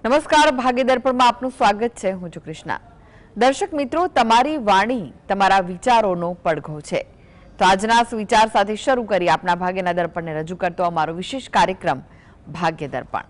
નમસ્કાર, ભાગ્યદર્પણમાં આપનું સ્વાગત છે. હું છું કૃષ્ણા. દર્શક મિત્રો, તમારી વાણી તમારા વિચારોનો પડઘો છે. તો આજના સુવિચાર સાથે શરૂ કરી આપના ભાગ્યના દર્પણને રજૂ કરતો અમારો વિશેષ કાર્યક્રમ ભાગ્ય દર્પણ.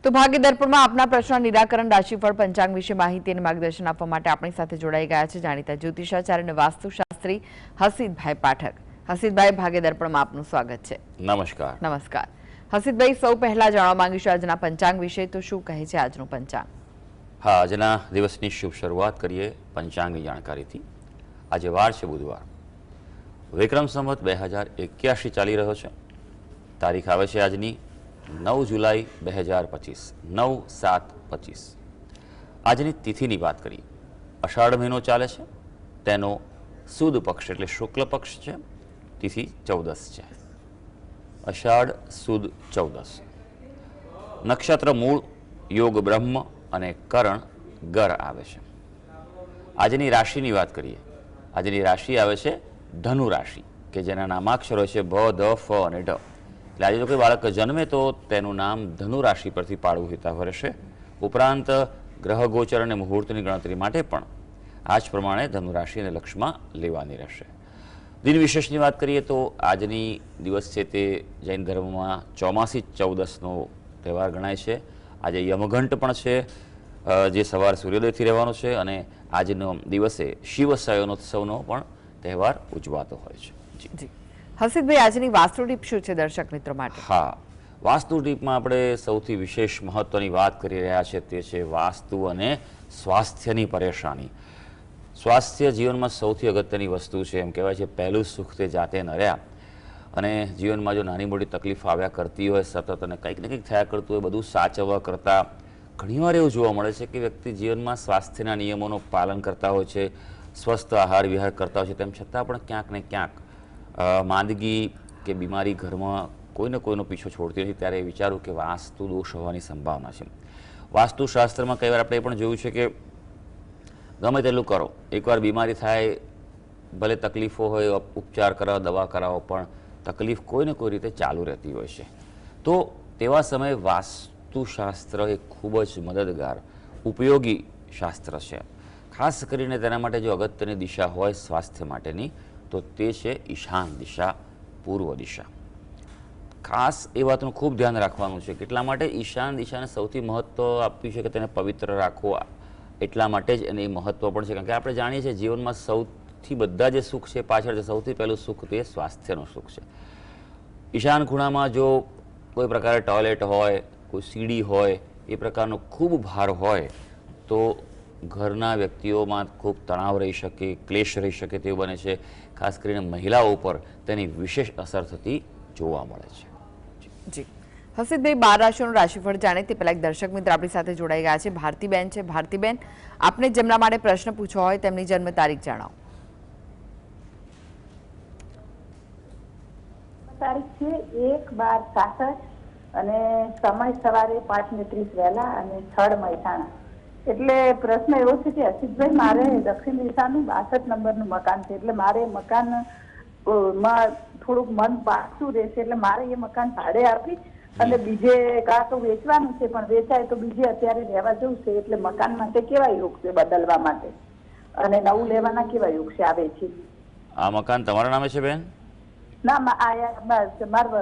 તો ભાગ્ય દર્પણમાં આપના પ્રશ્ન નિરાકરણ, રાશિફળ, પંચાંગ વિશે માહિતી અને માર્ગદર્શન આપવા માટે આપણી સાથે જોડાઈ ગયા છે જાણીતા જ્યોતિષાચાર્ય અને વાસ્તુશાસ્ત્રી હસીતભાઈ પાઠક. હસીતભાઈ, ભાગ્ય દર્પણમાં આપનું સ્વાગત છે. નમસ્કાર. નમસ્કાર. હસીતભાઈ, સૌ પહેલા જાણવા માંગીશું આજના પંચાંગ વિશે. તો શું કહે છે આજનું પંચાંગ? હા, આજના દિવસની શુભ શરૂઆત કરીએ પંચાંગની જાણકારીથી. આજે વાર છે બુધવાર, વિક્રમ સંવત 2081 ચાલી રહ્યો છે. તારીખ આવે છે આજની 9 જુલાઈ 2025, 9/7/25. આજની તિથિની વાત કરીએ. અષાઢ મહિનો ચાલે છે, તેનો સુદ પક્ષ એટલે શુક્લ પક્ષ છે. તિથિ 14 છે. અષાઢ સુદ 14. નક્ષત્ર મૂળ, યોગ બ્રહ્મ અને કરણ ગર આવે છે. આજની રાશિની વાત કરીએ. આજની રાશિ આવે છે ધનુ રાશિ, કે જેના નામાક્ષરો છે ભ, ધ, ફ અને ઢ. એટલે આજે જો કોઈ બાળક જન્મે તો તેનું નામ ધનુ રાશિ પરથી પાડવું હિતાવહ રહેશે. ઉપરાંત ગ્રહ ગોચર અને મુહૂર્તની ગણતરી માટે પણ આ જ પ્રમાણે ધનુ રાશિ અને લક્ષમાં લેવાની રહેશે. દિન વિશેષની વાત કરીએ તો આજની દિવસ છે તે જૈન ધર્મમાં ચોમાસી 14નો તહેવાર ગણાય છે. આજે યમઘંટ પણ છે, જે સવાર સૂર્યોદયથી રહેવાનો છે, અને આજનો દિવસે શિવ શયનોત્સવનો પણ તહેવાર ઉજવાતો હોય છે. જી હસીતભાઈ, આજની વાસ્તુ ટીપ શું છે દર્શક મિત્રો માટે? હા, વાસ્તુ ટીપમાં આપણે સૌથી વિશેષ મહત્વની વાત કરી રહ્યા છે તે છે વાસ્તુ અને સ્વાસ્થ્યની પરેશાની. સ્વાસ્થ્ય જીવનમાં સૌથી અગત્યની વસ્તુ છે. એમ કહેવાય છે પહેલું સુખ તે જાતે નર્યા. અને જીવનમાં જો નાની મોટી તકલીફ આવ્યા કરતી હોય સતત, અને કંઈક ને કંઈક થયા કરતું હોય, બધું સાચવવા કરતાં ઘણીવાર એવું જોવા મળે છે કે વ્યક્તિ જીવનમાં સ્વાસ્થ્યના નિયમોનું પાલન કરતા હોય છે, સ્વસ્થ આહાર વિહાર કરતા હોય છે, તેમ છતાં પણ ક્યાંક ને ક્યાંક માંદગી કે બીમારી ઘરમાં કોઈને કોઈનો પીછો છોડતી નથી. ત્યારે વિચારું કે વાસ્તુ દોષ હોવાની સંભાવના છે. વાસ્તુશાસ્ત્રમાં કઈ વાર આપણે એ પણ જોયું છે કે ગમે તેટલું કરો, એકવાર બીમારી થાય, ભલે તકલીફો હોય, ઉપચાર કરાવો, દવા કરાવો, પણ તકલીફ કોઈને કોઈ રીતે ચાલુ રહેતી હોય છે. તો તેવા સમયે વાસ્તુશાસ્ત્ર એ ખૂબ જ મદદગાર, ઉપયોગી શાસ્ત્ર છે. ખાસ કરીને તેના માટે જો અગત્યની દિશા હોય સ્વાસ્થ્ય માટેની, તો તે છે ઈશાન દિશા, પૂર્વ દિશા. ખાસ એ વાતનું ખૂબ ધ્યાન રાખવાનું છે. કેટલા માટે ઈશાન દિશાને સૌથી મહત્વ આપ્યું છે કે તેને પવિત્ર રાખવો, એટલા માટે જ એને મહત્વ પણ છે. કારણ કે આપણે જાણીએ છીએ જીવનમાં સૌથી બધા જે સુખ છે પાછળ છે, સૌથી પહેલું સુખ તે સ્વાસ્થ્યનું સુખ છે. ઈશાન ખૂણામાં જો કોઈ પ્રકારે ટોયલેટ હોય, કોઈ સીડી હોય, એ પ્રકારનો ખૂબ ભાર હોય તો ઘરના વ્યક્તિઓમાં ખૂબ તણાવ રહી શકે, ક્લેશ રહી શકે તેવું બને છે. ખાસ કરીને મહિલાઓ ઉપર તેની વિશેષ અસર થતી જોવા મળે છે. જી હસીતભાઈ, 12 રાશિઓનું રાશિફળ જાણે તે પહેલા એક દર્શક મિત્ર આપણી સાથે જોડાઈ ગયા છે. ભારતીબેન છે. ભારતીબેન, આપને જેમના માટે પ્રશ્ન પૂછવો હોય તેમની જન્મ તારીખ જણાવો. તારીખ છે 1/12/66 અને સમય સવારે 5:30 વહેલા અને સ્થળ મહેસાણા. એટલે પ્રશ્ન એવો છે કે હસીતભાઈ, મારે દક્ષિણ દિશાનું 62 નંબરનું મકાન છે. એટલે મારે મકાન માં થોડુંક મન પાછું રહેશે. એટલે મારે એ મકાન ભાડે આપી અને બીજે કાં તો વેચવાનું છે, પણ વેચાય તો બીજે અત્યારે રહેવા જવું છે. એટલે મકાન માટે કેવા યોગ છે બદલવા માટે, અને નવું લેવાના કેવા યોગ છે આવે છે? આ મકાન તમારા નામે છે બેન? ના, મારા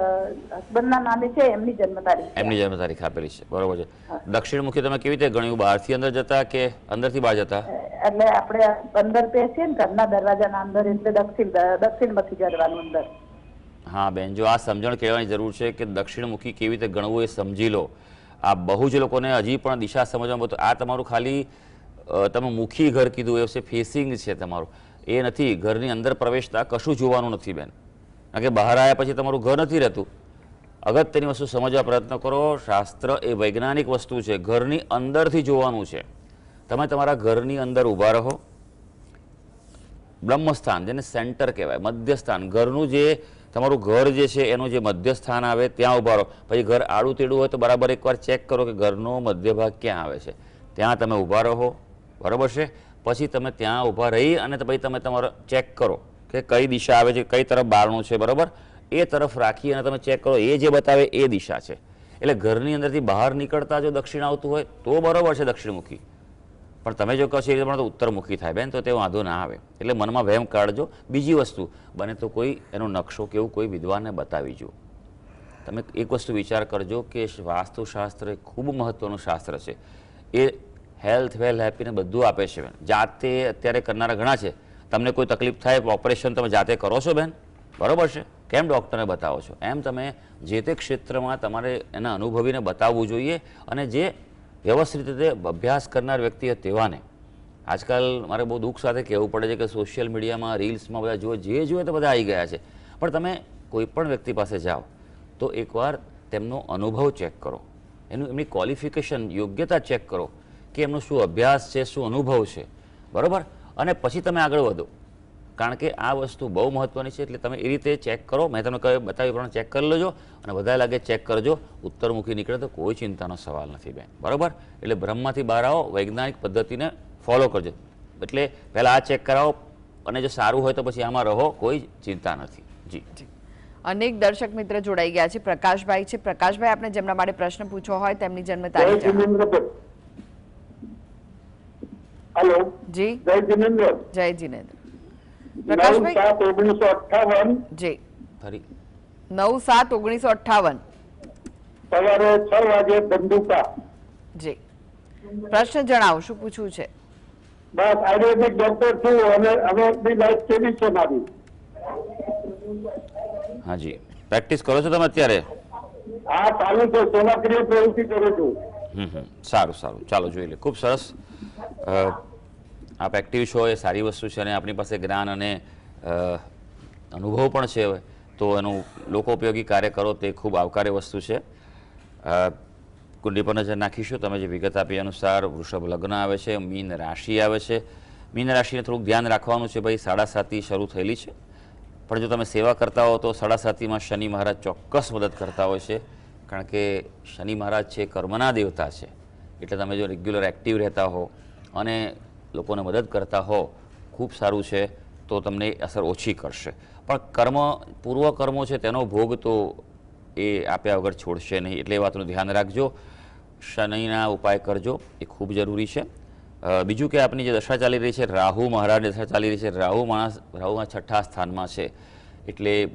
હસબન્ડના નામે છે. એમની જન્મ તારીખ, એમની જન્મ તારીખ આપેલી છે. બરોબર છે. દક્ષિણમુખી તમે કેવી રીતે ગણ્યું? બહારથી અંદર જતા કે અંદરથી બહાર જતા? એટલે આપણે અંદર બેસીએ ને ઘરના દરવાજાના અંદર, એટલે દક્ષિણમાંથી જવાનું અંદર. હા બેન, જો આ સમજણ કહેવાની જરૂર છે કે દક્ષિણમુખી કેવી રીતે ગણવું એ સમજી લો. આ બહુ જ લોકોને હજી પણ દિશા સમજવામાં, તો આ તમારું ખાલી તમે મુખી ઘર કીધું એ છે, ફેસિંગ છે તમારું, એ નથી. ઘરની અંદર પ્રવેશતા કશું જોવાનું નથી બેન. કારણ કે બહાર આવ્યા પછી તમારું ઘર નથી રહેતું. અગત્યની વસ્તુ સમજવા પ્રયત્ન કરો. શાસ્ત્ર એ વૈજ્ઞાનિક વસ્તુ છે. ઘરની અંદરથી જોવાનું છે. તમે તમારા ઘરની અંદર ઊભા રહો. બ્રહ્મસ્થાન, જેને સેન્ટર કહેવાય, મધ્યસ્થાન, ઘરનું જે તમારું ઘર જે છે એનું જે મધ્ય સ્થાન આવે ત્યાં ઊભા રહો. પછી ઘર આડું તેડું હોય તો બરાબર એકવાર ચેક કરો કે ઘરનો મધ્ય ભાગ ક્યાં આવે છે, ત્યાં તમે ઊભા રહો. બરાબર છે? પછી તમે ત્યાં ઊભા રહી અને પછી તમે તમારો ચેક કરો કે કઈ દિશા આવે છે, કઈ તરફ બારણું છે. બરાબર? એ તરફ રાખી અને તમે ચેક કરો, એ જે બતાવે એ દિશા છે. એટલે ઘરની અંદરથી બહાર નીકળતા જો દક્ષિણ આવતું હોય તો બરાબર છે દક્ષિણમુખી, પણ તમે જો કહો છો એ રીતે તો ઉત્તરમુખી થાય બેન, તો તે વાંધો ના આવે. એટલે મનમાં વહેમ કાઢજો. બીજી વસ્તુ, બને તો કોઈ એનો નકશો કે એવું કોઈ વિદ્વાનને બતાવી જુઓ. તમે એક વસ્તુ વિચાર કરજો કે વાસ્તુશાસ્ત્ર એ ખૂબ મહત્વનું શાસ્ત્ર છે. એ હેલ્થ, વેલ, હેપીને બધું આપે છે બેન. જાતે અત્યારે કરનારા ઘણા છે. તમને કોઈ તકલીફ થાય, ઓપરેશન તમે જાતે કરો છો બેન, બરાબર છે? કેમ ડૉક્ટરને બતાવો છો? એમ તમે જે તે ક્ષેત્રમાં તમારે એના અનુભવીને બતાવવું જોઈએ. અને જે વ્યવસ્થિત રીતે અભ્યાસ કરનાર વ્યક્તિ તેવાને. આજકાલ મારે બહુ દુઃખ સાથે કહેવું પડે છે કે સોશિયલ મીડિયામાં, રીલ્સમાં બધા જે જોઈએ તો બધા આવી ગયા છે. પણ તમે કોઈ પણ વ્યક્તિ પાસે જાઓ તો એકવાર તેમનો અનુભવ ચેક કરો, એમની ક્વોલિફિકેશન, યોગ્યતા ચેક કરો કે એમનો શું અભ્યાસ છે, શું અનુભવ છે. બરાબર? અને પછી તમે આગળ વધો, કારણ કે આ વસ્તુ બહુ મહત્વની છે. એટલે તમે એ રીતે ચેક કરો. મેં તમને કહ્યું બતાવી પ્રમાણે ચેક કરી લેજો અને બધા લાગે ચેક કરજો. ઉત્તરમુખી નીકળે તો કોઈ ચિંતાનો સવાલ નથી બેન. બરાબર? એટલે બ્રહ્મમાંથી બહાર આવો, વૈજ્ઞાનિક પદ્ધતિને ફોલો કરજો. એટલે પહેલાં આ ચેક કરાવો અને જો સારું હોય તો પછી આમાં રહો, કોઈ ચિંતા નથી. જી. અનેક દર્શક મિત્ર જોડાઈ ગયા છે. પ્રકાશભાઈ છે. પ્રકાશભાઈ, આપણે જેમના માટે પ્રશ્ન પૂછવો હોય તેમની જન્મ તારીખ જણાવો. હેલો જી. જય જિનેન્દ્ર. જય જીનેન્દ્ર. પ્રકાશભાઈ 9/7/1958 જી. ફરી 9/7/1958 સવારે 6 વાગે ધંધુકા. જી. પ્રશ્ન જણાવો, શું પૂછવું છે? બસ આયુર્વેદિક ડોક્ટર છું અને હવે બી લાઈફ કેવી છે મારી? હાજી. પ્રેક્ટિસ કરો છો તમે અત્યારે? આ ચાલુ છે, સેવાકીય પ્રવૃત્તિ કરું છું. સારું સારું, ચાલો જોઈ લે. ખૂબ સરસ. આપ એક્ટિવ છો એ સારી વસ્તુ છે અને આપણી પાસે જ્ઞાન અને અનુભવ પણ છે. હવે તો એનું લોકોપયોગી કાર્ય કરો તે ખૂબ આવકાર્ય વસ્તુ છે. કુંડલી પર નજર નાખીશું. તમે જે વિગત આપી અનુસાર વૃષભ લગ્ન આવે છે, મીન રાશિ આવે છે. મીન રાશિને થોડુંક ધ્યાન રાખવાનું છે. ભાઈ 7:30 શરૂ થયેલી છે, પણ જો તમે સેવા કરતા હો તો 7:30 શનિ મહારાજ ચોક્કસ મદદ કરતા હોય છે. કારણ કે શનિ મહારાજ છે કર્મના દેવતા છે. એટલે તમે જો રેગ્યુલર એક્ટિવ રહેતા હો અને લોકોને મદદ કરતા હો, ખૂબ સારું છે. તો તમને અસર ઓછી કરશે. પણ પૂર્વ કર્મો છે તેનો ભોગ તો એ આપ્યા વગર છોડશે નહીં. એટલે એ વાતનું ધ્યાન રાખજો. શનિના ઉપાય કરજો, એ ખૂબ જરૂરી છે. બીજું કે આપની જે દશા ચાલી રહી છે, રાહુ મહારાજની દશા ચાલી રહી છે. રાહુમાં 6ઠા સ્થાનમાં છે. એટલે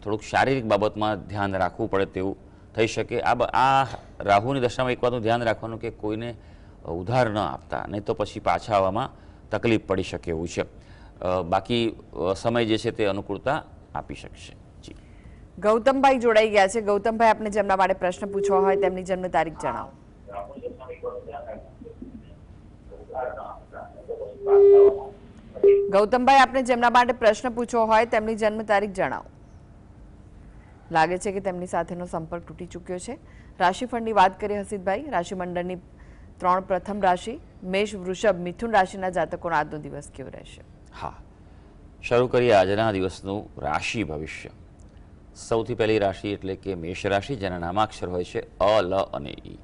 થોડુંક શારીરિક બાબતમાં ધ્યાન રાખવું પડે તેવું થઈ શકે. આ રાહુની દશામાં એક વાતનું ધ્યાન રાખવાનું કે કોઈને ઉધાર ન આપતા, નહીં તો પછી પાછા આવવામાં તકલીફ પડી શકે એવું છે. બાકી સમય જે છે તે અનુકૂળતા આપી શકશે. જી. ગૌતમભાઈ જોડાઈ ગયા છે. ગૌતમભાઈ, આપણે જેમના માટે પ્રશ્ન પૂછવો હોય તેમની જન્મ તારીખ જણાવો. ગૌતમભાઈ, આપણે જેમના માટે પ્રશ્ન પૂછવો હોય તેમની જન્મ તારીખ જણાવો. લાગે છે કે તેમની સાથેનો સંપર્ક તૂટી ચૂક્યો છે. રાશિફળની વાત કરીએ હસીતભાઈ. રાશિમંડળની 3 પ્રથમ રાશિ મેષ, વૃષભ, મિથુન રાશિના જાતકોનો આજનો દિવસ કેવો રહેશે? હા, શરૂ કરીએ આજના દિવસનું રાશિ ભવિષ્ય. સૌથી પહેલી રાશિ એટલે કે મેષ રાશિ, જેના નામાક્ષર હોય છે અ, લ અને ઈ.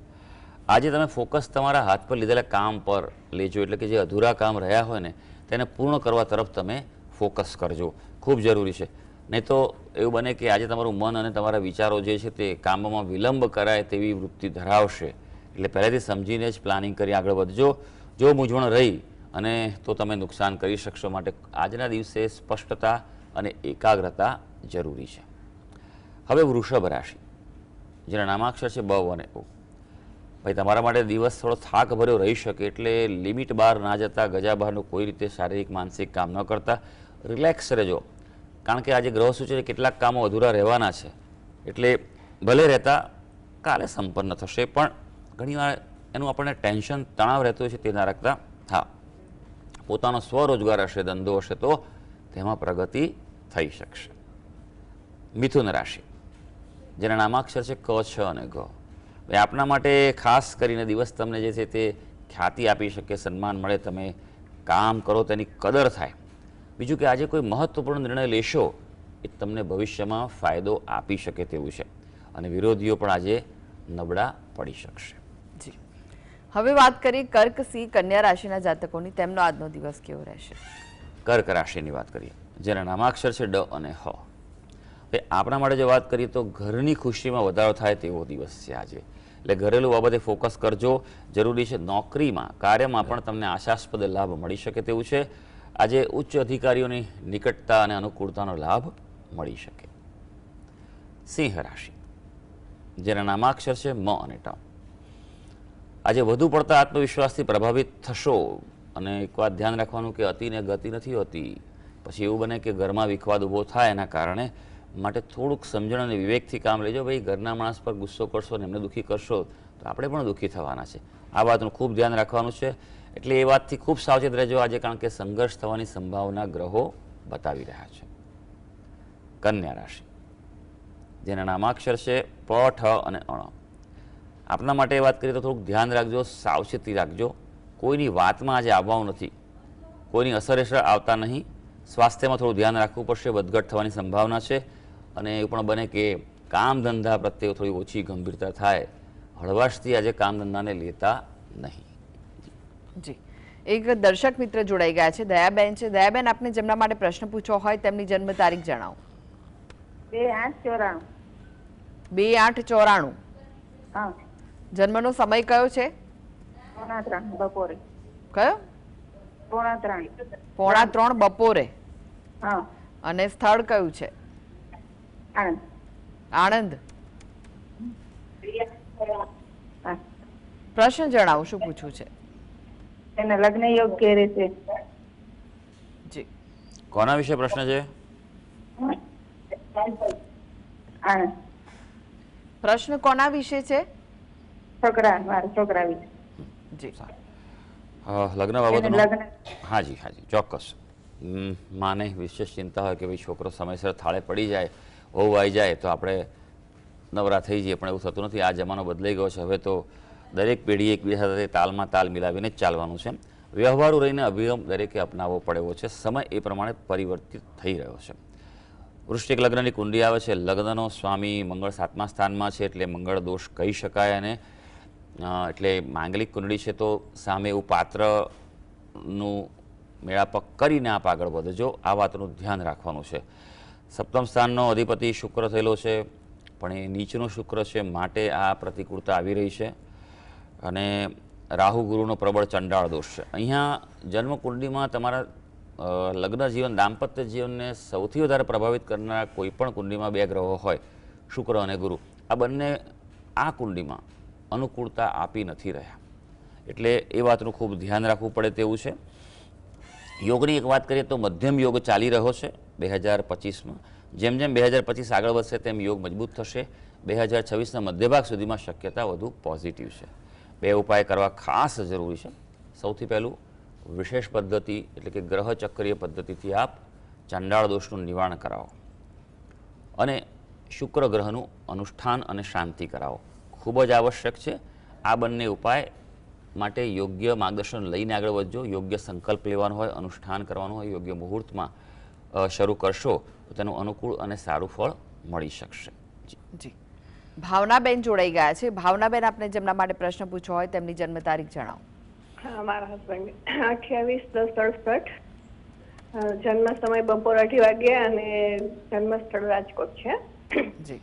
આજે તમે ફોકસ તમારા હાથ પર લીધેલા કામ પર લેજો. એટલે કે જે અધૂરા કામ રહ્યા હોય ને તેને પૂર્ણ કરવા તરફ તમે ફોકસ કરજો. ખૂબ જરૂરી છે. નહીં તો એવું બને કે આજે તમારું મન અને તમારા વિચારો જે છે તે કામમાં વિલંબ કરાય તેવી વૃત્તિ ધરાવશે. એટલે પહેલેથી સમજીને જ પ્લાનિંગ કરી આગળ વધજો. જો મૂંઝવણ રહી અને તો તમે નુકસાન કરી શકશો. માટે આજના દિવસે સ્પષ્ટતા અને એકાગ્રતા જરૂરી છે. હવે વૃષભ રાશિ, જેના નામાક્ષર છે બ અને ઓ. ભાઈ, તમારા માટે દિવસ થોડો થાક ભર્યો રહી શકે. એટલે લિમિટ બહાર ના જતા, ગજા બહારનું કોઈ રીતે શારીરિક માનસિક કામ ન કરતા, રિલેક્સ રહેજો. કારણ કે આજે ગ્રહ સૂચવે છે કેટલાક કામો અધૂરા રહેવાના છે. એટલે ભલે રહેતા કાલે સંપન્ન થશે, પણ ઘણીવાર એનું આપણને ટેન્શન, તણાવ રહેતો હોય છે તે ના રાખતા. હા, પોતાનો સ્વરોજગાર હશે, ધંધો હશે તો તેમાં પ્રગતિ થઈ શકશે. મિથુન રાશિ, જેના નામાક્ષર છે ક, છ અને ગ. આપના માટે ખાસ કરીને દિવસ તમને જે છે તે ખ્યાતિ આપી શકે, સન્માન મળે, તમે કામ કરો તેની કદર થાય. બીજું કે આજે કોઈ મહત્વપૂર્ણ નિર્ણય લેશો એ તમને ભવિષ્યમાં ફાયદો આપી શકે તેવું છે અને વિરોધીઓ પણ આજે નબળા પડી શકશે. જી, હવે વાત કરીએ કર્ક, સિંહ, કન્યા રાશિના જાતકોની. તેમનો આજનો દિવસ કેવો રહેશે? કર્ક રાશિની વાત કરીએ, જેના નામાક્ષર છે ડ અને હ. આપણા માટે જો વાત કરીએ તો ઘરની ખુશીમાં વધારો થાય તેવો દિવસ છે આજે. એટલે ઘરેલું બાબતે ફોકસ કરજો, જરૂરી છે. નોકરીમાં, કાર્યમાં પણ તમને આશાસ્પદ લાભ મળી શકે તેવું છે. આજે ઉચ્ચ અધિકારીઓની નિકટતા અને અનુકૂળતાનો લાભ મળી શકે. સિંહ રાશિ, જેના નામાક્ષર છે મ અને ટ. આજે વધુ પડતા આત્મવિશ્વાસથી પ્રભાવિત થશો અને એક વાત ધ્યાન રાખવાનું કે અતિને ગતિ નથી હોતી. પછી એવું બને કે ઘરમાં વિખવાદ ઊભો થાય એના કારણે. માટે થોડુંક સમજણ અને વિવેકથી કામ લેજો. ભાઈ, ઘરના માણસ પર ગુસ્સો કરશો ને એમને દુઃખી કરશો તો આપણે પણ દુઃખી થવાના છે. આ વાતનું ખૂબ ધ્યાન રાખવાનું છે. એટલે એ વાતથી ખૂબ સાવચેત રહેજો આજે, કારણ કે સંઘર્ષ થવાની સંભાવના ગ્રહો બતાવી રહ્યા છે. કન્યા રાશિ, જેના નામાક્ષર છે પ, ઠ અને અણ. આપના માટે વાત કરીએ તો થોડુંક ધ્યાન રાખજો, સાવચેતી રાખજો. કોઈની વાતમાં આજે આવવાનું નથી, કોઈની અસર હેઠળ આવતા નહીં. સ્વાસ્થ્યમાં થોડું ધ્યાન રાખવું પડશે, વધઘટ થવાની સંભાવના છે. અને એવું પણ બને કે કામ ધંધા પ્રત્યે થોડી ઓછી ગંભીરતા થાય. હળવાશથી આજે કામ ધંધાને લેતા નહીં. જી, એક દર્શક મિત્ર જોડાઈ ગયા છે, દયાબેન છે. દયાબેન, આપને જેમના માટે પ્રશ્ન પૂછવો હોય તેમની જન્મ તારીખ જણાવો. 2/8/94. 2/8/94. હા, જન્મનો સમય કયો છે? 3:30 બપોરે. કયો? 3:30. 3:30 બપોરે. હા, અને સ્થળ કયું છે? આણંદ. આણંદ. હા, પ્રશ્ન જણાવો, શું પૂછવું છે? એના લગ્ન યોગ ઘેરે છે. જી, કોના વિશે પ્રશ્ન છે? આણંદ. પ્રશ્ન કોના વિશે છે? છોકરા, મારા છોકરા વિશે. જી, લગ્ન એને બાબતનો? લગ્ન. હાજી હાજી, ચોક્કસ. માને વિશેષ ચિંતા હોય કે ભાઈ છોકરો સમયસર થાળે પડી જાય, વહુ આવી જાય તો આપણે નવરા થઈ જઈએ, પણ એવું થતું નથી. આ જમાનો બદલાઈ ગયો છે. હવે તો દરેક પેઢી એકબીજા સાથે તાલમાં તાલ મિલાવીને જ ચાલવાનું છે. વ્યવહારુ રહીને અભિગમ દરેકે અપનાવવો પડે એવો છે. સમય એ પ્રમાણે પરિવર્તિત થઈ રહ્યો છે. વૃશ્ચિક લગ્નની કુંડલી આવે છે. લગ્નનો સ્વામી મંગળ 7મા સ્થાનમાં છે, એટલે મંગળ દોષ કહી શકાય. અને એટલે માંગલિક કુંડળી છે તો સામે એવું પાત્રનું મેળાપક કરીને આપ આગળ વધજો. આ વાતનું ધ્યાન રાખવાનું છે. 7મ સ્થાનનો અધિપતિ શુક્ર થયેલો છે, પણ એ નીચનો શુક્ર છે, માટે આ પ્રતિકૂળતા આવી રહી છે. અને રાહુ ગુરુનો પ્રબળ ચંડાળ દોષ છે. અહીંયા જન્મકુંડળીમાં તમારા લગ્ન જીવન, દાંપત્ય જીવનને સૌથી વધારે પ્રભાવિત કરનારા કોઈ પણ કુંડળીમાં 2 ગ્રહો હોય, શુક્ર અને ગુરુ, આ બંને આ કુંડળીમાં અનુકૂળતા આપી નથી રહ્યા. એટલે એ વાતનું ખૂબ ધ્યાન રાખવું પડે તેવું છે. યોગની એક વાત કરીએ તો મધ્યમ યોગ ચાલી રહ્યો છે 2025માં. જેમ જેમ 2025 આગળ વધશે તેમ યોગ મજબૂત થશે. 2026ના મધ્યભાગ સુધીમાં શક્યતા વધુ પોઝિટિવ છે. 2 ઉપાય કરવા ખાસ જરૂરી છે. સૌથી પહેલું, વિશેષ પદ્ધતિ એટલે કે ગ્રહ ચક્રીય પદ્ધતિથી આપ ચંડાળ દોષનું નિવારણ કરાવો અને શુક્ર ગ્રહનું અનુષ્ઠાન અને શાંતિ કરાવો. ખૂબ જ આવશ્યક છે. આ બંને ઉપાય માટે યોગ્ય માર્ગદર્શન લઈને આગળ વધજો. યોગ્ય સંકલ્પ લેવાનો હોય, અનુષ્ઠાન કરવાનું હોય, યોગ્ય મુહૂર્તમાં શરૂ કરશો તો તેનું અનુકૂળ અને સારું ફળ મળી શકશે. જી, ભાવનાબેન જોડાઈ ગયા છે. ભાવનાબેન, આપને જેમના માટે પ્રશ્ન પૂછવો હોય તેમની જન્મ તારીખ જણાવો. હા, મારા હસબન્ડ 28/10/68. જન્મ સમય બપોર 2:30 વાગે અને જન્મ સ્થળ રાજકોટ છે. જી,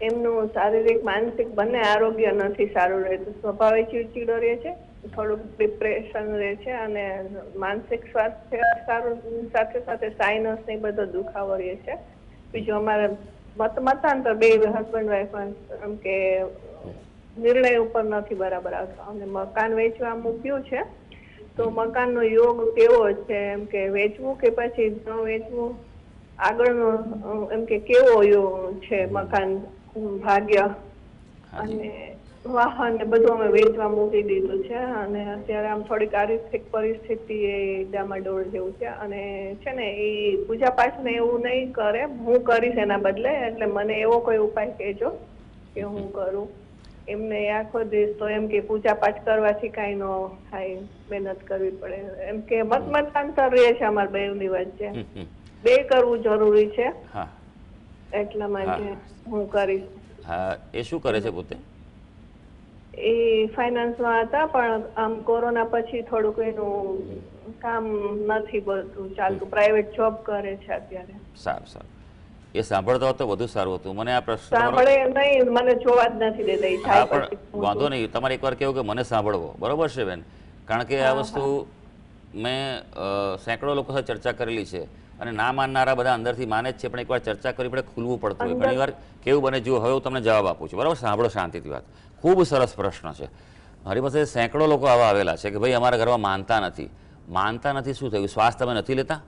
એમનું શારીરિક માનસિક બંને આરોગ્ય નથી સારું રહેતું. સ્વભાવે ચીડચીડો રહે છે, થોડુંક ડિપ્રેશન રહે છે અને માનસિક સ્વાસ્થ્ય સારું, સાથે સાથે સાઇનસ ને બધો દુખાવો રહે છે. બીજું અમારે મતાંતર 2 હસબન્ડ વાઈફ એમ કે નિર્ણય ઉપર નથી બરાબર આવતો. અને મકાન વેચવા મૂક્યું છે તો મકાનનો યોગ કેવો છે, એમ કે વેચવું કે પછી ન વેચવું, આગળનો એમ કે કેવો યોગ છે મકાન, ભાગ્ય અને વાહન ને બધું અમે વેચવા મૂકી દીધું છે. અને અત્યારે આમ થોડીક આર્થિક પરિસ્થિતિ એ ડામાડોળ જેવું છે. અને છે ને એ પૂજા પાઠ ને એવું નહીં કરે, હું કરીશ એના બદલે. એટલે મને એવો કોઈ ઉપાય કહેજો કે હું કરું. એમને આખો દિવસ તો એમ કે પૂજા પાઠ કરવાથી કાંઈ ન થાય, મહેનત કરવી પડે, એમ કે મતાંતર રહે છે અમારા બેવની વચ્ચે. બે કરવું જરૂરી છે, હા એટલા માટે હા. હું કરીશ. હા, એ શું કરે છે પોતે? એ ફાઇનાન્સમાં હતા, પણ આમ કોરોના પછી થોડુંક એનું કામ નથી બધું ચાલતું, પ્રાઇવેટ જોબ કરે છે અત્યારે. સારું સારું, એ સાંભળતા હોત તો વધુ સારું હતું. મને આ પ્રશ્ન તમારો સાંભળે નહીં, મને જોવા જ નથી દેતા. એ હા, જાય પણ પછી હું વાંધો જોઉં. નહીં, તમારે એકવાર કેવું કે મને સાંભળવો, બરોબર છે બેન? કારણ કે આ વસ્તુ મેં સેંકડો લોકો સાથે ચર્ચા કરેલી છે અને ના માનનારા બધા અંદરથી માને જ છે, પણ એકવાર ચર્ચા કરી પડે, ખુલવું પડતું હોય. ઘણીવાર કેવું બને, જો હવે હું તમને જવાબ આપું છું, બરાબર? સાંભળો શાંતિથી વાત. ખૂબ સરસ પ્રશ્ન છે. મારી પાસે સેંકડો લોકો આવા આવેલા છે કે ભાઈ અમારા ઘરમાં માનતા નથી. માનતા નથી શું થયું? શ્વાસ તમે નથી લેતા?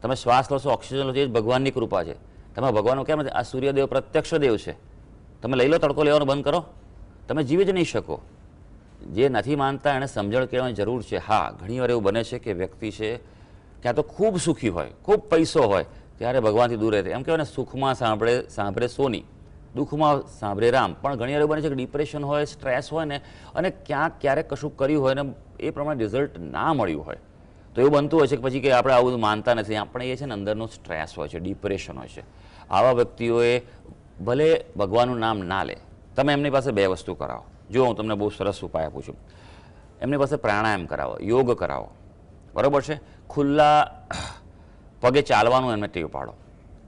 તમે શ્વાસ લો છો, ઓક્સિજન લો છો, એ જ ભગવાનની કૃપા છે. તમે ભગવાનનું કેમ નથી? આ સૂર્યદેવ પ્રત્યક્ષ દેવ છે. તમે લઈ લો, તડકો લેવાનું બંધ કરો, તમે જીવી જ નહીં શકો. જે નથી માનતા એને સમજણ કહેવાની જરૂર છે. હા, ઘણીવાર એવું બને છે કે વ્યક્તિ છે ક્યાં તો ખૂબ સુખી હોય, ખૂબ પૈસો હોય, ત્યારે ભગવાનથી દૂર રહે. એમ કહેવાય ને, સુખમાં સાંભળે સોની, દુઃખમાં સાંભળે રામ. પણ ઘણીવાર એવું બને છે કે ડિપ્રેશન હોય, સ્ટ્રેસ હોય ને, અને ક્યારેક કશું કર્યું હોય ને એ પ્રમાણે રિઝલ્ટ ના મળ્યું હોય, તો એવું બનતું હોય છે કે પછી કે આપણે આવું માનતા નથી. આપણે એ છે ને અંદરનો સ્ટ્રેસ હોય છે, ડિપ્રેશન હોય છે. આવા વ્યક્તિઓએ ભલે ભગવાનનું નામ ના લે, તમે એમની પાસે બે વસ્તુ કરાવો. જો હું તમને બહુ સરસ ઉપાય આપું છું. એમની પાસે પ્રાણાયામ કરાવો, યોગ કરાવો, બરાબર છે? ખુલ્લા પગે ચાલવાનું એમને ટેવ પાડો,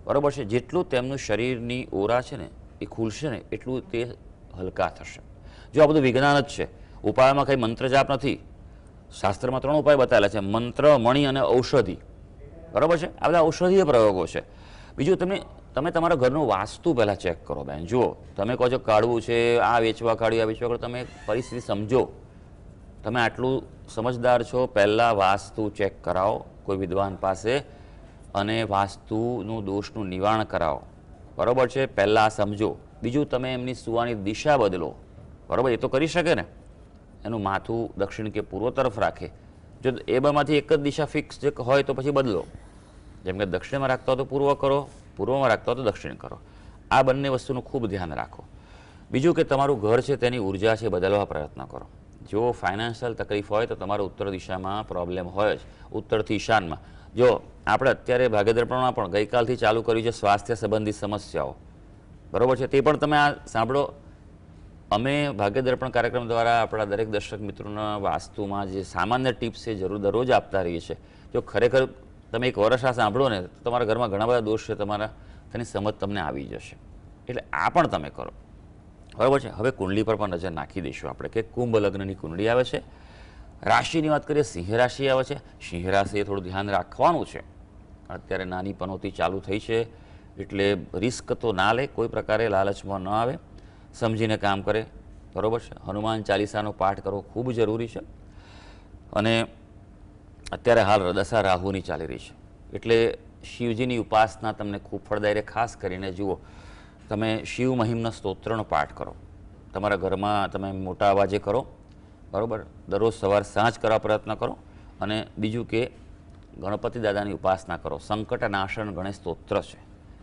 બરાબર છે? જેટલું તેમનું શરીરની ઓરા છે ને એ ખુલશે ને એટલું તે હલકા થશે. જો આ બધું વિજ્ઞાન જ છે, ઉપાયમાં કંઈ મંત્ર જાપ નથી. શાસ્ત્રમાં 3 ઉપાય બતાવેલા છે: મંત્ર, મણિ અને ઔષધિ, બરાબર છે? આ બધા ઔષધીય પ્રયોગો છે. બીજું તમે તમારા ઘરનું વાસ્તુ પહેલાં ચેક કરો બેન. જુઓ, તમે કહો છો કાઢવું છે, આ વેચવા કાઢ્યું, આ વેચવા કાઢ્યું, તમે પરિસ્થિતિ સમજો. તમે આટલું સમજદાર છો, પહેલાં વાસ્તુ ચેક કરાવો કોઈ વિદ્વાન પાસે અને વાસ્તુનું દોષનું નિવારણ કરાવો, બરાબર છે? પહેલાં સમજો. બીજું, તમે એમની સુવાની દિશા બદલો, બરાબર? એ તો કરી શકે ને, એનું માથું દક્ષિણ કે પૂર્વ તરફ રાખે. જો એ બેમાંથી એક જ દિશા ફિક્સ હોય તો પછી બદલો. જેમ કે દક્ષિણમાં રાખતા હો તો પૂર્વ કરો, પૂર્વમાં રાખતા હો તો દક્ષિણ કરો. આ બંને વસ્તુનું ખૂબ ધ્યાન રાખો. બીજું કે તમારું ઘર છે તેની ઉર્જા છે બદલવા પ્રયત્ન કરો. જો ફાઇનાન્શિયલ તકલીફ હોય તો તમારો ઉત્તર દિશામાં પ્રોબ્લેમ હોય જ, ઉત્તરથી ઈશાનમાં. જો આપણે અત્યારે ભાગ્યદર્પણમાં પણ ગઈકાલથી ચાલુ કર્યું છે સ્વાસ્થ્ય સંબંધિત સમસ્યાઓ, બરાબર છે? તે પણ તમે આ સાંભળો. અમે ભાગ્યદર્પણ કાર્યક્રમ દ્વારા આપણા દરેક દર્શક મિત્રોના વાસ્તુમાં જે સામાન્ય ટિપ્સ છે જરૂર દરરોજ આપતા રહીએ છીએ. જો ખરેખર તમે એક વર્ષ આ સાંભળો ને તો તમારા ઘરમાં ઘણા બધા દોષ છે, તેની સમજ તમને આવી જશે. એટલે આ પણ તમે કરો, બરાબર છે? હવે કુંડલી પર પણ નજર નાખી દઈશું આપણે કે કુંભ લગ્નની કુંડલી આવે છે. રાશિની વાત કરીએ, સિંહ રાશિ આવે છે. સિંહ રાશિએ થોડું ધ્યાન રાખવાનું છે. અત્યારે નાની પનોતી ચાલુ થઈ છે, એટલે રિસ્ક તો ના લે, કોઈ પ્રકારે લાલચમાં ન આવે, સમજીને કામ કરે, બરાબર છે? હનુમાન ચાલીસાનો પાઠ કરવો ખૂબ જરૂરી છે. અને અત્યારે હાલ દશા રાહુની ચાલી રહી છે, એટલે શિવજીની ઉપાસના તમને ખૂબ ફળદાયી રહે. ખાસ કરીને જુઓ, તમે શિવ મહિમના સ્તોત્રનો પાઠ કરો, તમારા ઘરમાં તમે મોટા અવાજે કરો, બરાબર? દરરોજ સવાર સાંજ કરવા પ્રયત્ન કરો. અને બીજું કે ગણપતિ દાદાની ઉપાસના કરો. સંકટનાશન ગણેશ સ્તોત્ર છે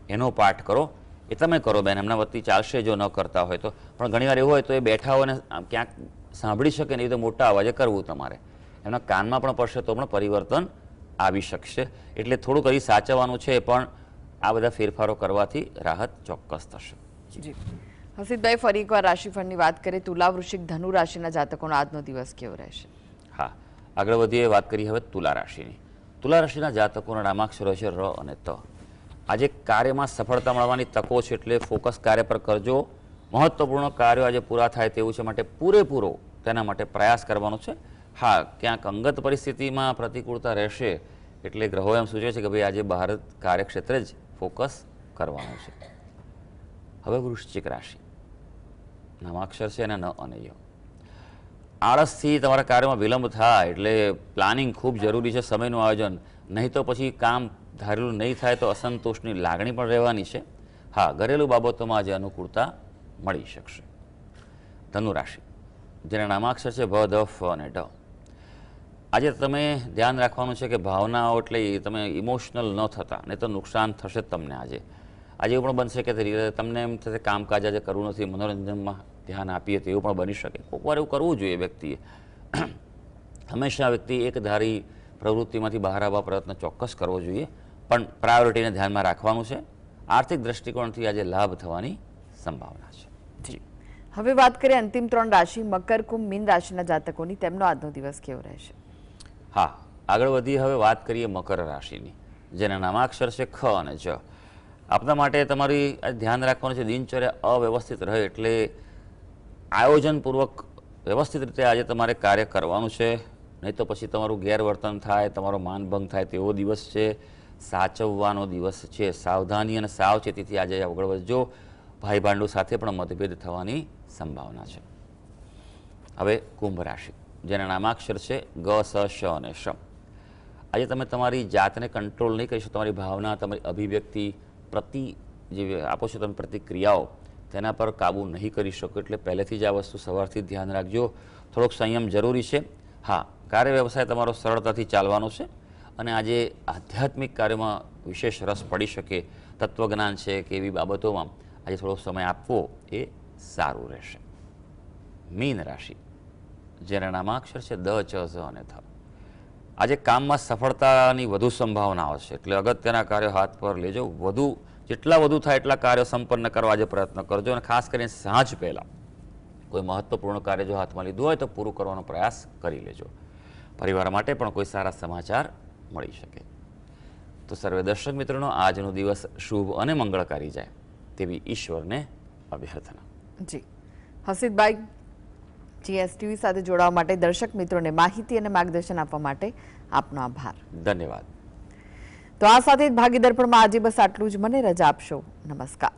એનો પાઠ કરો. એ તમે કરો બેન, એમના વતી ચાલશે જો ન કરતા હોય તો. પણ ઘણીવાર એવું હોય તો એ બેઠા હોય ને ક્યાંક સાંભળી શકે ને, એ તો મોટા અવાજે કરવું તમારે. એમના કાનમાં પણ પડશે તો પણ પરિવર્તન આવી શકશે. એટલે થોડુંક હજી સાચવવાનું છે, પણ આ બધા ફેરફારો કરવાથી રાહત ચોક્કસ થશે. જી હસીતભાઈ, ફરી એકવાર રાશિફળની વાત કરીએ. તુલા, વૃશ્ચિક, ધનુ રાશિના જાતકોનો આજનો દિવસ કેવો રહેશે? હા, આગળ વધીએ. વાત કરીએ હવે તુલા રાશિની. તુલા રાશિના જાતકોના નામાક્ષરો છે ર અને ત. આજે કાર્યમાં સફળતા મળવાની તકો છે, એટલે ફોકસ કાર્ય પર કરજો. મહત્વપૂર્ણ કાર્યો આજે પૂરા થાય તેવું છે, માટે પૂરેપૂરો તેના માટે પ્રયાસ કરવાનો છે. હા, ક્યાંક અંગત પરિસ્થિતિમાં પ્રતિકૂળતા રહેશે, એટલે ગ્રહો એમ સૂચવે છે કે ભાઈ આજે બહાર કાર્યક્ષેત્રે જ ફોકસ કરવાનું છે. હવે વૃશ્ચિક રાશિ, નામાક્ષર છે એના ન અને ય. આળસથી તમારા કાર્યમાં વિલંબ થાય, એટલે પ્લાનિંગ ખૂબ જરૂરી છે, સમયનું આયોજન. નહીં તો પછી કામ ધારેલું નહીં થાય તો અસંતોષની લાગણી પણ રહેવાની છે. હા, ઘરેલું બાબતોમાં આજે અનુકૂળતા મળી શકશે. ધનુ રાશિ, જેના નામાક્ષર છે ભ, ધ, ફ અને ઢ. આજે તમે ધ્યાન રાખવાનું છે કે ભાવનાઓ એટલે તમે ઇમોશનલ ન થતા, નહીં તો નુકસાન થશે તમને. આજે એવું પણ બનશે કે તમને એમ થશે કામકાજ આજે કરવું નથી, મનોરંજનમાં ધ્યાન આપીએ તો એવું પણ બની શકે. કોઈક વાર એવું કરવું જોઈએ વ્યક્તિએ. હંમેશા વ્યક્તિ એકધારી પ્રવૃત્તિમાંથી બહાર આવવા પ્રયત્ન ચોક્કસ કરવો જોઈએ. પણ પ્રાયોરિટીને ધ્યાનમાં રાખવાનું છે. આર્થિક દ્રષ્ટિકોણથી આજે લાભ થવાની સંભાવના છે. જી, હવે વાત કરીએ અંતિમ 3 રાશિ મકર, કુંભ, મીન રાશિના જાતકોની. તેમનો આજનો દિવસ કેવો રહેશે? હા, આગળ વધીએ. હવે વાત કરીએ મકર રાશિની, જેના નામાક્ષર છે ખ અને જ. આપના માટે તમારી ધ્યાન રાખવાનું છે, દિનચર્યા અવ્યવસ્થિત રહે એટલે આયોજનપૂર્વક વ્યવસ્થિત રીતે આજે તમારે કાર્ય કરવાનું છે, નહીં તો પછી તમારું ગેરવર્તન થાય, તમારો માનભંગ થાય તેવો દિવસ છે. સાચવવાનો દિવસ છે. સાવધાની અને સાવચેતીથી આજે આગળ વધજો. ભાઈ ભાંડુ સાથે પણ મતભેદ થવાની સંભાવના છે. હવે કુંભ રાશિ, જેના નામાક્ષર છે ગ, સ, શ અને શ. આજે તમે તમારી જાતને કંટ્રોલ નહીં કરી શકો. તમારી ભાવના, તમારી અભિવ્યક્તિ, જે આપો છો તમે પ્રતિક્રિયાઓ, તેના પર કાબૂ નહીં કરી શકો. એટલે પહેલેથી જ આ વસ્તુ સવારથી ધ્યાન રાખજો. થોડોક સંયમ જરૂરી છે. હા, કાર્ય વ્યવસાય તમારો સરળતાથી ચાલવાનો છે અને આજે આધ્યાત્મિક કાર્યમાં વિશેષ રસ પડી શકે. તત્વજ્ઞાન છે કે એવી બાબતોમાં આજે થોડો સમય આપવો એ સારું રહેશે. મીન રાશિ, જેના નામાક્ષર છે દ, ચ, ઝ અને થ. આજે કામમાં સફળતાની વધુ સંભાવનાઓ છે એટલે અગત્યના કાર્યો હાથ પર લેજો. જેટલા વધુ થાય એટલા કાર્યો સંપન્ન કરવા આજે પ્રયત્ન કરજો અને ખાસ કરીને સાંજ પહેલાં કોઈ મહત્વપૂર્ણ કાર્ય જો હાથમાં લીધું હોય તો પૂરું કરવાનો પ્રયાસ કરી લેજો. પરિવાર માટે પણ કોઈ સારા સમાચાર મળી શકે. તો સર્વે દર્શક મિત્રોનો આજનો દિવસ શુભ અને મંગળકારી જાય તેવી ઈશ્વરને અભ્યર્થના. જી, હસીદભાઈ, GSTV સાથે જોડાવા માટે, દર્શક મિત્રોને માહિતી અને માર્ગદર્શન આપવા માટે આપનો આભાર. ધન્યવાદ. તો આ સાથે જ ભાગીદાર પણ આજે બસ આટલું જ. મને રજા આપશો. નમસ્કાર.